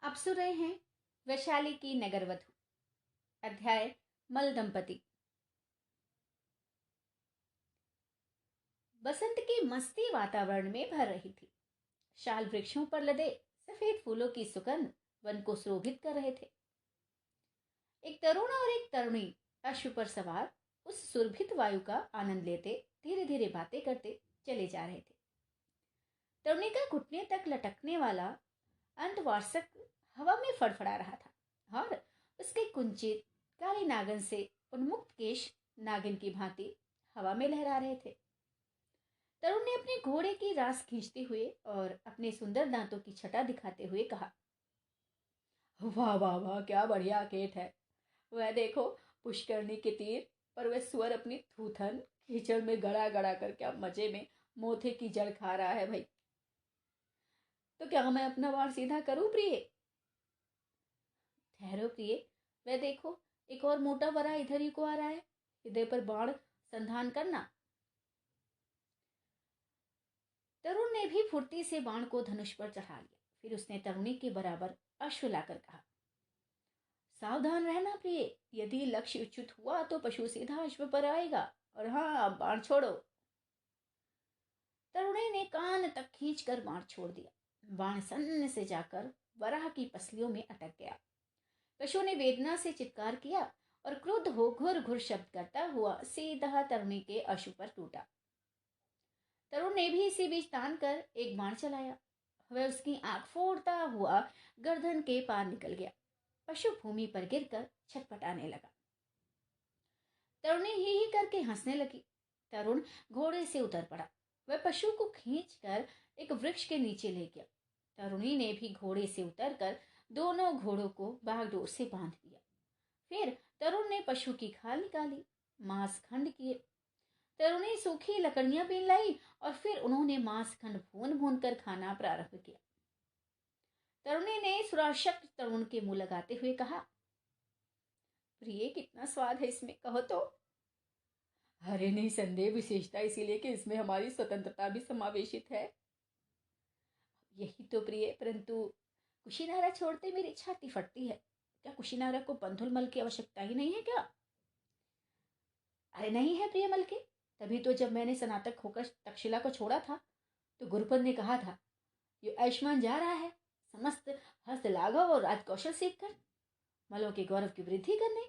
आप सुन रहे हैं वैशाली की नगरवधु। अध्याय मल दंपति। बसंत की मस्ती वातावरण में भर रही थी। शाल वृक्षों पर लदे सफेद फूलों की सुगंध वन को शोभित कर रहे थे। एक तरुण और एक तरुणी अश्व पर सवार उस सुरभित वायु का आनंद लेते धीरे धीरे बातें करते चले जा रहे थे। तरुणी का घुटने तक लटकने वाला अंतवार्षक हवा में फड़फड़ा रहा था और उसके कुंचित काली नागन से उन्मुक्त केश नागिन की भांति हवा में लहरा रहे थे। तरुण ने अपने घोड़े की रास खींचते हुए और अपने सुंदर दांतों की छटा दिखाते हुए कहा, वाह वाह वाह, क्या बढ़िया केट है। वह देखो, पुष्करणी के तीर पर वह सुअर अपनी थूथन कीचड़ में गड़ा गड़ा कर क्या मजे में मोथे की जड़ खा रहा है भाई। तो क्या मैं अपना वार सीधा करूं प्रिय? ठहरो प्रिय, वह देखो, एक और मोटा वरा इधर ही को आ रहा है। हृदय पर बाण संधान करना। तरुण ने भी फुर्ती से बाण को धनुष पर चढ़ा लिया। फिर उसने तरुणी के बराबर अश्व लाकर कहा, सावधान रहना प्रिय, यदि लक्ष्य उच्युत हुआ तो पशु सीधा अश्व पर आएगा। और हाँ, बाण छोड़ो। तरुणी ने कान तक खींचकर बाण छोड़ दिया। बाण सन्न से जाकर वराह की पसलियों में अटक गया। पशु ने वेदना से चित्कार किया और क्रुद्ध हो घुर घुर शब्द करता हुआ सीधा तरुणी के अश्व पर टूटा। तरुण ने भी इसी बीच तान कर एक बाण चलाया। वह उसकी आंख फोड़ता हुआ गर्दन के पार निकल गया। पशु भूमि पर गिरकर छटपटाने लगा। तरुणी ही करके हंसने लगी। तरुण घोड़े से उतर पड़ा। वह पशु को खींचकर एक वृक्ष के नीचे ले गया। तरुणी ने भी घोड़े से उतरकर दोनों घोड़ों को बागडोर से बांध दिया। फिर तरुण ने पशु की खाल निकाली, मांस खंड किए। तरुणी सूखी लकड़ियां बीन लाई और फिर उन्होंने मांस खंड भून भून कर खाना प्रारंभ किया। तरुणी ने सुराशक्त तरुण के मुंह लगाते हुए कहा, प्रिय, कितना स्वाद है इसमें, कहो तो। अरे नहीं संदेह, विशेषता इसीलिए कि इसमें हमारी स्वतंत्रता भी समावेशित है। यही तो प्रिय, परंतु कुशीनारा छोड़ते मेरी छाती फटती है। क्या कुशीनारा को बंधुल की आवश्यकता ही नहीं है क्या? अरे नहीं है प्रिय मल के, तभी तो जब मैंने स्नातक होकर तक्षशिला को छोड़ा था तो गुरुपद ने कहा था, ये आयुष्मान जा रहा है समस्त हस्त लाघव और राजकौशल सीखकर मलों के गौरव की वृद्धि करने,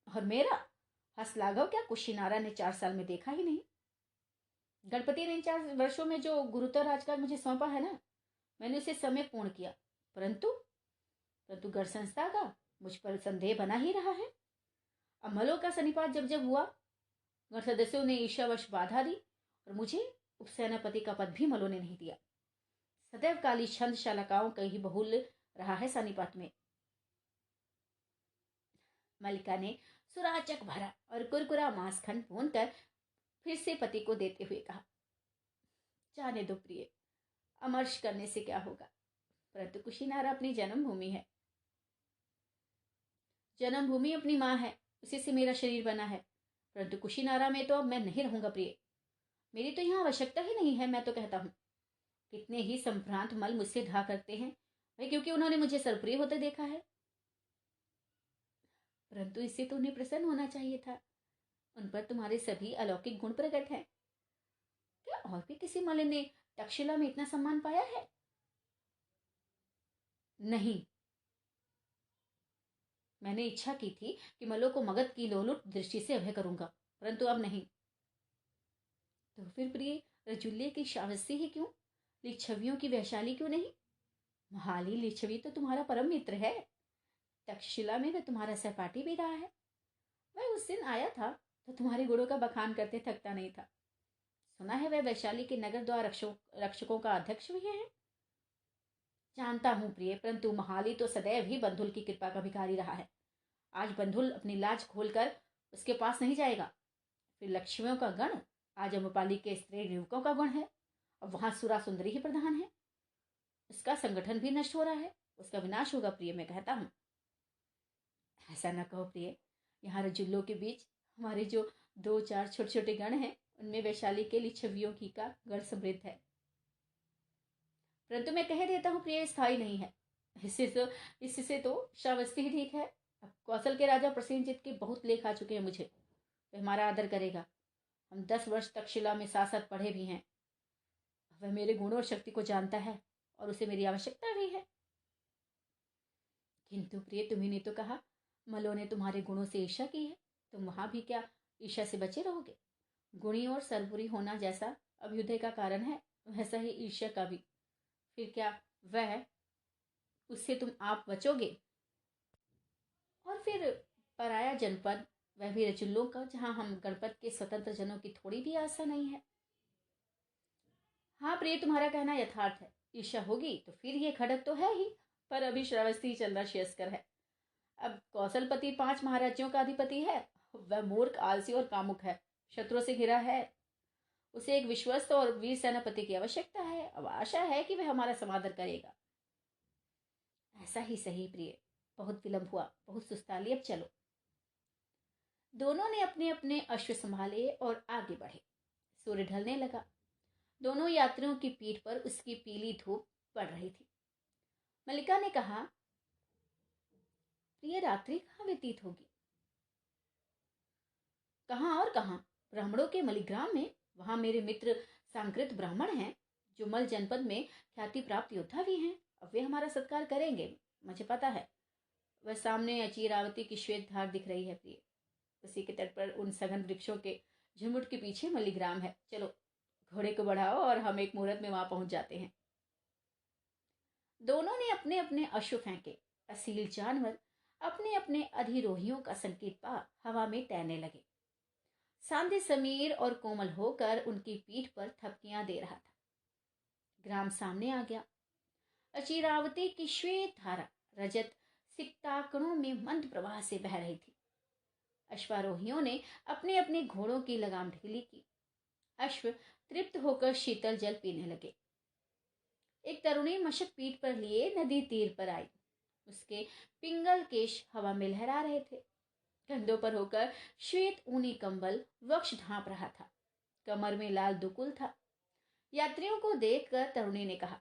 और मेरा हस्त लाघव क्या कुशीनारा ने 4 साल में देखा ही नहीं। गणपति ने इन 4 वर्षों में जो गुरुतर राजकाज मुझे सौंपा है ना, मैंने उसे समय पूर्ण किया, परंतु परंतु गढ़ संस्था का मुझ पर संदेह बना ही रहा है। अब मलों का सन्निपात जब जब हुआ, गण सदस्यों ने ईर्ष्यावश बाधा दी और मुझे उपसेनापति का पद भी मलों ने नहीं दिया। सदैव काली छंद शालकाओं का ही बहुल रहा है सन्निपात में। मलिका ने सुराचक भरा और कुरकुरा मांस खंड भून कर फिर से पति को देते हुए कहा, जाने दो प्रिय, अमर्ष करने से क्या होगा, परंतु कुशीनारा अपनी जन्मभूमि है। जन्मभूमि अपनी माँ है, उसी से मेरा शरीर बना है, परंतु कुशीनारा में तो अब मैं नहीं रहूंगा प्रिय। मेरी तो यहाँ आवश्यकता ही नहीं है। मैं तो कहता हूँ, कितने ही संभ्रांत मल मुझसे ढा करते हैं भाई, क्योंकि उन्होंने मुझे सर्वप्रिय होते देखा है। परंतु इससे तो उन्हें प्रसन्न होना चाहिए था। उन पर तुम्हारे सभी अलौकिक गुण प्रकट हैं। क्या और भी किसी मल ने तक्षशिला में इतना सम्मान पाया है? नहीं, मैंने इच्छा की थी कि मलों को मगध की लोलुप दृष्टि से अभय करूंगा, परंतु अब नहीं। तो फिर प्रिय, रजुल्य की श्रावस्ती ही क्यों, लिच्छवियों की वैशाली क्यों नहीं? महाली लिच्छवी तो तुम्हारा परम मित्र है। तक्षशिला में वह तुम्हारा सहपाठी भी रहा है। वह उस दिन आया था तो तुम्हारे गुणों का बखान करते थकता नहीं था। सुना है वह वैशाली के नगर द्वार रक्षकों का अध्यक्ष भी है। जानता हूं प्रिय, परंतु महाली तो सदैव ही बंधुल की कृपा का भिखारी रहा है। आज बंधुल अपनी लाज खोलकर उसके पास नहीं जाएगा। फिर लक्ष्मियों का गण आज अम्रपाली के स्त्री युवकों का गुण है। अब वहां सुरा सुंदरी ही प्रधान है। उसका संगठन भी नष्ट हो रहा है, उसका विनाश होगा प्रिय, मैं कहता हूं। ऐसा न कहो प्रिय, यहाँ रजुल्लों के बीच हमारे जो 2-4 छोटे छोटे गण हैं, उनमें वैशाली के लिच्छवियों की का गण समृद्ध है। परंतु मैं कह देता हूँ प्रिय, स्थायी नहीं है। इससे तो श्रावस्ती ही ठीक है। अब कौशल के राजा प्रसेनजित के बहुत लेख आ चुके हैं मुझे। वह हमारा आदर करेगा। हम 10 वर्ष तक्षशिला में साथ साथ पढ़े भी हैं। वह मेरे गुणों और शक्ति को जानता है और उसे मेरी आवश्यकता भी है। किंतु प्रिय, तुम्ही ने तो कहा मलो ने तुम्हारे गुणों से ईर्ष्या की है। तुम वहां भी क्या ईर्ष्या से बचे रहोगे? गुणी और सरपुरी होना जैसा अभ्युदय का कारण है, वैसा ही ईर्ष्या का भी। फिर क्या वह उससे तुम आप बचोगे? और फिर पराया जनपद, वह भी रचुल्लों का, जहां हम गणपत के स्वतंत्र जनों की थोड़ी भी आशा नहीं है। हाँ प्रिय, तुम्हारा कहना यथार्थ है। ईर्ष्या होगी तो फिर ये खड़क तो है ही, पर अभी श्रावस्ती चलना श्रेयस्कर है। अब कौशलपति 5 महाराज्यों का अधिपति है। वह मूर्ख, आलसी और कामुक है, शत्रुओं से घिरा है। उसे एक विश्वस्त और वीर सेनापति की आवश्यकता है। अब आशा है कि वह हमारा समादर करेगा। ऐसा ही सही प्रिय, बहुत विलंब हुआ, बहुत सुस्ताली, अब चलो। दोनों ने अपने अपने अश्व संभाले और आगे बढ़े। सूर्य ढलने लगा। दोनों यात्रियों की पीठ पर उसकी पीली धूप पड़ रही थी। मल्लिका ने कहा, प्रिय, रात्रि कहाँ व्यतीत होगी? कहाँ और कहाँ, ब्राह्मणों के मलिग्राम में। वहां मेरे मित्र सांकृत ब्राह्मण हैं, जो मल जनपद में ख्याति प्राप्त योद्धा भी हैं। अब वे हमारा सत्कार करेंगे, मुझे पता है। वह सामने अचीरावती की श्वेत धार दिख रही है प्रिय। उसी के तट पर उन सघन वृक्षों के झुंड के पीछे मलिग्राम है। चलो, घोड़े को बढ़ाओ और हम एक मुहूर्त में वहां पहुंच जाते हैं। दोनों ने अपने अपने अश्व फेंके। असील जानवर अपने अपने अधिरोहियों का संकेत पा हवा में तैरने लगे। सांध्य समीर और कोमल होकर उनकी पीठ पर थपकियां दे रहा था। ग्राम सामने आ गया। अचीरावती की श्वेत धारा रजत सिक्ताकणों में मंद प्रवाह से बह रही थी। अश्वारोहियों ने अपने अपने घोड़ों की लगाम ढीली की। अश्व तृप्त होकर शीतल जल पीने लगे। एक तरुणी मशक पीठ पर लिए नदी तीर पर आई। उसके पिंगल केश हवा में लहरा रहे थे। कंधों पर होकर श्वेत ऊनी कंबल वक्ष ढांप रहा था। कमर में लाल दुकुल था। यात्रियों को देखकर तरुणी ने कहा,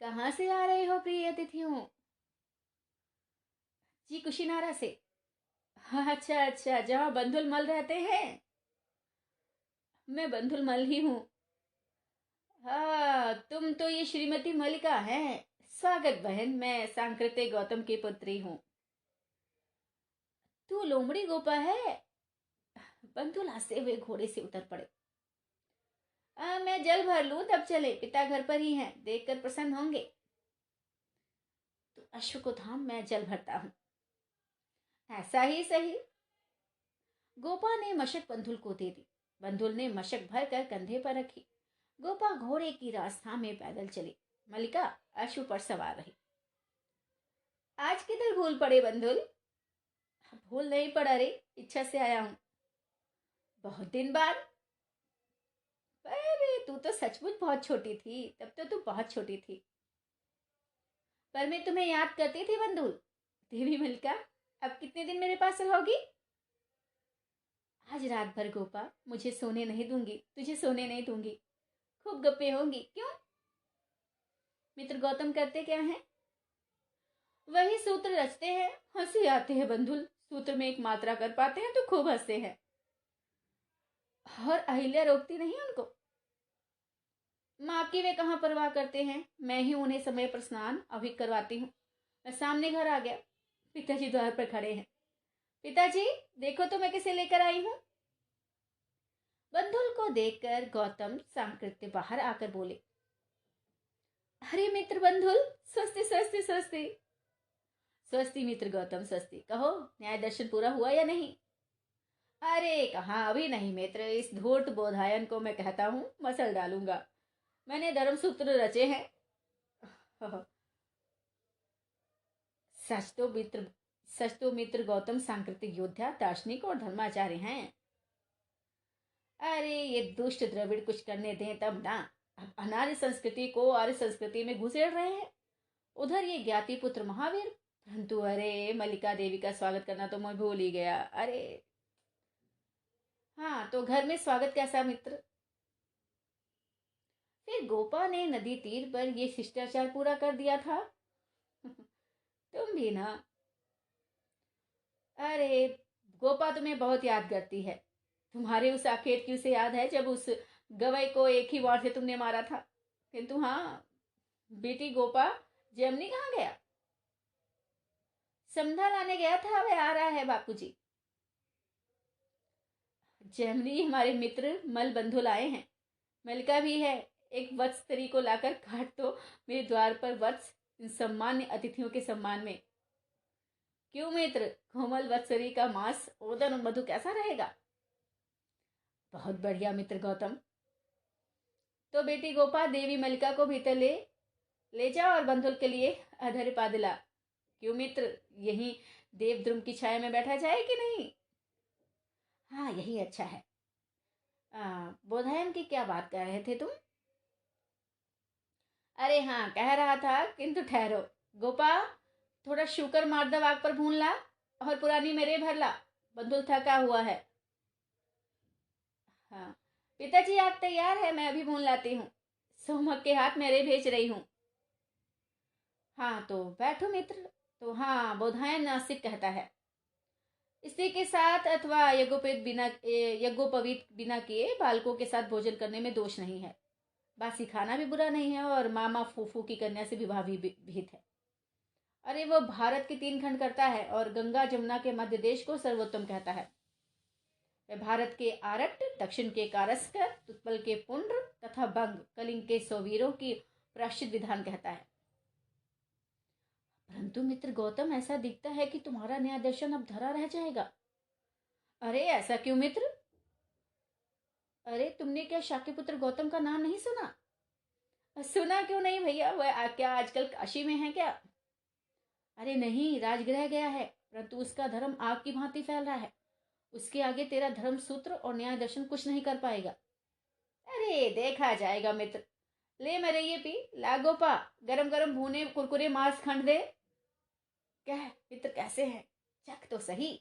कहां से आ रहे हो प्रिय अतिथियों? जी, कुशीनारा से। अच्छा अच्छा, जहां बंधुल मल रहते हैं। मैं बंधुल मल ही हूं। हाँ, तुम तो ये श्रीमती मल्लिका हैं। स्वागत बहन, मैं सांकृत्य गौतम की पुत्री हूँ। तू लोमड़ी गोपा है? बंधु हंसते हुए घोड़े से उतर पड़े। मैं जल भर लूं तब चले, पिता घर पर ही हैं, देखकर प्रसन्न होंगे। तो अश्व को थाम, मैं जल भरता हूं। ऐसा ही सही। गोपा ने मशक बंधुल को दे दी। बंधुल ने मशक भर कर कंधे पर रखी। गोपा घोड़े की रास्ता में पैदल चली। मल्लिका अश्व पर सवार रही। आज किधर भूल पड़े बंधुल? भूल नहीं पड़ा रे, इच्छा से आया हूं। बहुत दिन बाद? अरे तू तो सचमुच बहुत छोटी थी, तब तो तू बहुत छोटी थी। पर मैं तुम्हें याद करती थी बंधुल। देवी मल्लिका, अब कितने दिन मेरे पास रहोगी? आज रात भर गोपा, मुझे सोने नहीं दूंगी, तुझे सोने नहीं दूंगी। खूब गप्पे होंगी। क्यों? मित्र गौतम करते क्या हैं? वही सूत्र रचते हैं। हंसी आती है बंधुल, सूत्र में एक मात्रा कर पाते हैं तो खूब हंसते हैं। और अहिल्या रोकती नहीं उनको? माँ की वे कहाँ परवाह करते हैं। मैं ही उन्हें समय पर स्नान अभी करवाती हूँ। मैं सामने घर आ गया। पिताजी द्वार पर खड़े हैं। पिताजी, देखो तो मैं किसे लेकर आई हूँ। बंधुल को देखकर गौतम सांकृत्य बाहर आकर बोले, अरे मित्र बंधुल, स्वस्ति स्वस्ति स्वस्ति। स्वस्ति मित्र गौतम, स्वस्ति। कहो, न्याय दर्शन पूरा हुआ या नहीं? अरे कहाँ, अभी नहीं मित्र। इस धूर्त बोधायन को मैं कहता हूँ मसल डालूंगा। मैंने धर्म सूत्र रचे हैं। सच तो मित्र गौतम सांकृतिक योद्धा, दार्शनिक और धर्माचार्य हैं। अरे ये दुष्ट द्रविड़ कुछ करने दें तब ना। अनार्य संस्कृति को आर्य संस्कृति में घुसेड़ रहे हैं। उधर ये ज्ञाति पुत्र महावीर, परंतु अरे मल्लिका देवी का स्वागत करना तो मैं भूल ही गया। अरे हाँ, तो घर में स्वागत कैसा मित्र? फिर गोपा ने नदी तीर पर यह शिष्टाचार पूरा कर दिया था तुम भी ना। अरे गोपा तुम्हें बहुत याद करती है। तुम्हारे उस आखेट की उसे याद है जब उस गवई को एक ही वार से तुमने मारा था। किंतु हाँ बेटी गोपा, जमनी कहाँ गया? समधा लाने गया था, वह आ रहा है बापूजी। जमनी हमारे मित्र मल बंधु लाए हैं। मलिका भी है। एक वत्स स्त्री को लाकर काट दो मेरे द्वार पर वत्स, इन सम्मान्य अतिथियों के सम्मान में। क्यों मित्र, कोमल वत्सरी का मांस ओदन और मधु कैसा रहेगा? बहुत बढ़िया मित्र गौतम। तो बेटी गोपा, देवी मलिका को भीतर ले ले जाओ और बंधुल के लिए अधर पा दिला। क्यों मित्र, यही देवद्रुम की छाया में बैठा जाए कि नहीं? हाँ यही अच्छा है। बोधायन की क्या बात कर रहे थे तुम? अरे हाँ कह रहा था, किंतु ठहरो। गोपा, थोड़ा शुकर मार दो आग पर भून ला, और पुरानी मेरे भर ला। बंधुल थका हुआ है। हाँ पिताजी, आग तैयार है, मैं अभी भून लाती हूँ। सोमक के हाथ मेरे भेज रही हूँ। हाँ तो बैठो मित्र। तो हाँ, बोधायन नासिक कहता है, स्त्री के साथ अथवा यज्ञोपवीत बिना किए बालकों के साथ भोजन करने में दोष नहीं है। बासी खाना भी बुरा नहीं है, और मामा फूफू की कन्या से विवाह भी विहित है। अरे वो भारत के 3 खंड करता है और गंगा जमुना के मध्य देश को सर्वोत्तम कहता है। वह भारत के आरट्ट, दक्षिण के कारस्कर, उत्पल के पुंड्र तथा बंग, कलिंग के सौवीरों की प्राश्चित विधान कहता है। परंतु मित्र गौतम, ऐसा दिखता है कि तुम्हारा नया दर्शन अब धरा रह जाएगा। अरे ऐसा क्यों मित्र? अरे तुमने क्या शाक्यपुत्र गौतम का नाम नहीं सुना? सुना क्यों नहीं भैया, वह क्या आजकल काशी में है क्या? अरे नहीं, राजगृह गया है, परंतु उसका धर्म आग की भांति फैल रहा है। उसके आगे तेरा धर्म सूत्र और न्याय दर्शन कुछ नहीं कर पाएगा। अरे देखा जाएगा मित्र। ले मेरे ये पी, ला गोपा, गरम गरम भुने कुरकुरे मांस खंड दे। क्या है मित्र, कैसे हैं? चख तो सही।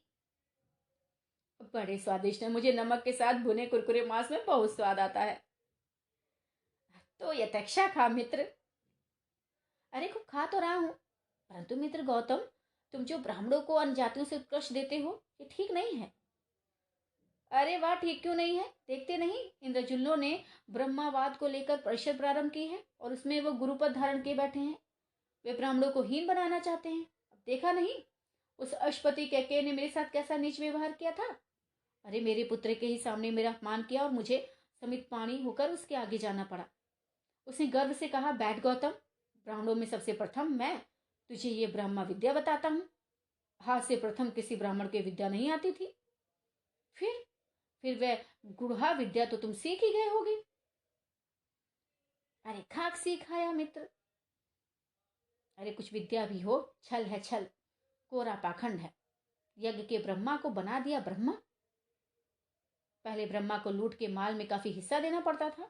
बड़े स्वादिष्ट है, मुझे नमक के साथ भुने कुरकुरे मांस में बहुत स्वाद आता है। तो यथेक्षा खा मित्र। अरे खूब खा तो रहा हूं, परंतु मित्र गौतम, तुम जो ब्राह्मणों को अन्य जातियों से उत्कृष्ट देते हो, ये ठीक नहीं है। अरे वाह, ठीक क्यों नहीं है? देखते नहीं, इंद्रजुल्लों ने ब्रह्मावाद को लेकर परिषद प्रारंभ की है और उसमें वो गुरुपद धारण किए बैठे हैं। वे ब्राह्मणों को हीन बनाना चाहते हैं। अब देखा नहीं, उस अशपति कैकेयी ने मेरे साथ कैसा नीच व्यवहार किया था। अरे मेरे पुत्र के ही सामने मेरा अपमान किया और मुझे समित पानी होकर उसके आगे जाना पड़ा। उसने गर्व से कहा, बैठ गौतम, ब्राह्मणों में सबसे प्रथम मैं तुझे ये ब्रह्मा विद्या बताता हूँ। हाथ से प्रथम किसी ब्राह्मण के विद्या नहीं आती थी। फिर वह गुढ़ा विद्या तो तुम सीख ही गए होगे। अरे खाक सीखाया मित्र। अरे कुछ विद्या भी हो, छल है छल, कोरा पाखंड है। यज्ञ के ब्रह्मा को बना दिया ब्रह्मा। पहले ब्रह्मा को लूट के माल में काफी हिस्सा देना पड़ता था,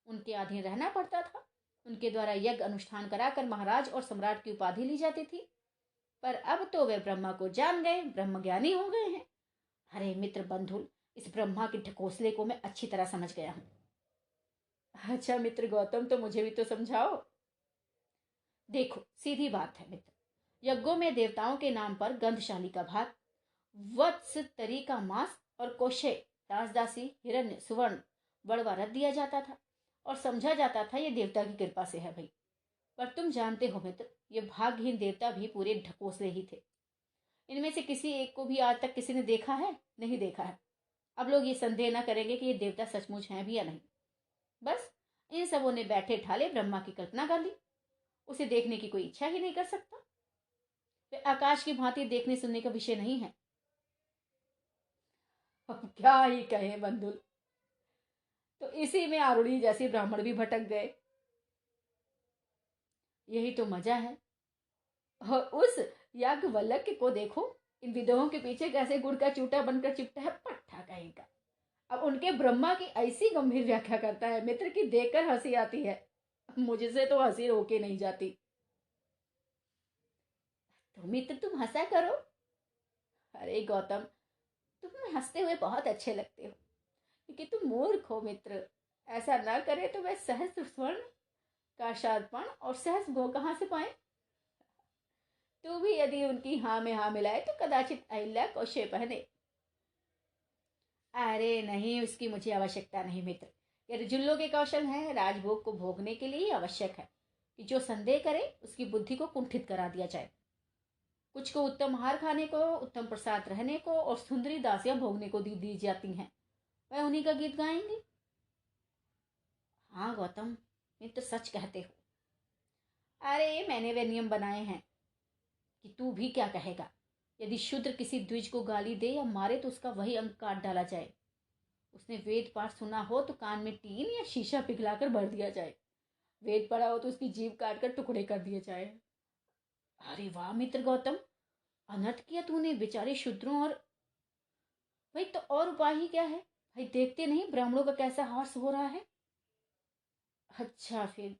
उनके अधीन रहना पड़ता था, उनके द्वारा यज्ञ अनुष्ठान कराकर महाराज और सम्राट की उपाधि ली जाती थी। पर अब तो वे ब्रह्मा को जान गए, ब्रह्मज्ञानी हो गए हैं। अरे मित्र बंधुल, इस ब्रह्मा के ढकोसले को मैं अच्छी तरह समझ गया हूं। अच्छा मित्र गौतम, तो मुझे भी तो समझाओ। देखो सीधी बात है मित्र, यज्ञों में देवताओं के नाम पर गंधशाली का भात, वत्स तरी का मांस और कोशे, दासदासी, हिरण्य, सुवर्ण, बड़वा रख दिया जाता था और समझा जाता था ये देवता की कृपा से है भाई। पर तुम जानते हो मित्र, ये भाग्यहीन देवता भी पूरे ढकोसले ही थे। इनमें से किसी एक को भी आज तक किसी ने देखा है? नहीं देखा है। अब लोग ये संदेह न करेंगे कि ये देवता सचमुच हैं भी या नहीं। बस इन सबों ने बैठे ठाले ब्रह्मा की कल्पना कर ली। उसे देखने की कोई इच्छा ही नहीं कर सकता। वे आकाश की भांति देखने सुनने का विषय नहीं है। अब क्या ही कहे बंधुल। तो इसी में आरुणी जैसे ब्राह्मण भी भटक गए। यही तो मजा है। और उस याज्ञवल्क्य को देखो, इन विधवों के पीछे कैसे गुड़ का चूटा बनकर चिपटा है, पट्टा कहीं का। अब उनके ब्रह्मा की ऐसी गंभीर व्याख्या करता है मित्र की देखकर हंसी आती है। मुझसे तो हंसी रोके नहीं जाती। तो मित्र तुम हंसा करो। अरे गौतम, तुम हंसते हुए बहुत अच्छे लगते हो, क्योंकि तुम मूर्ख हो मित्र। ऐसा ना करे तो वह सहस्त्र स्वर्ण का शादपण और सहस्त्र गो कहाँ से पाए? तू भी यदि उनकी हाँ में हाँ मिलाए तो कदाचित अहिल्या कौशे पहने। अरे नहीं, उसकी मुझे आवश्यकता नहीं मित्र। ये रजुल्लो के कौशल हैं, राजभोग को भोगने के लिए आवश्यक है कि जो संदेह करे उसकी बुद्धि को कुंठित करा दिया जाए। कुछ को उत्तम आहार खाने को, उत्तम प्रसाद रहने को और सुंदरी दासियां भोगने को दी जाती हैं। वह उन्हीं का गीत गाएंगे। हाँ गौतम, मित्र सच कहते हो। अरे मैंने वे नियम बनाए हैं कि तू भी क्या कहेगा। यदि शूद्र किसी द्विज को गाली दे या मारे तो उसका वही अंग काट डाला जाए। उसने वेद पाठ सुना हो तो कान में टीन या शीशा पिघलाकर भर दिया जाए। वेद पढ़ा हो तो उसकी जीभ काट कर टुकड़े कर दिए जाए। अरे वाह मित्र गौतम, अनर्थ किया तूने बेचारे शूद्रों। और भाई तो और उपाय ही क्या है भाई, देखते नहीं ब्राह्मणों का कैसा हास हो रहा है। अच्छा फिर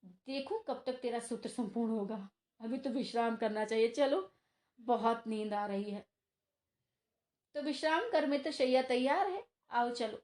देखो कब तक तेरा सूत्र संपूर्ण होगा। अभी तो विश्राम करना चाहिए, चलो बहुत नींद आ रही है। तो विश्राम कर मित्र, शैया तैयार है, आओ चलो।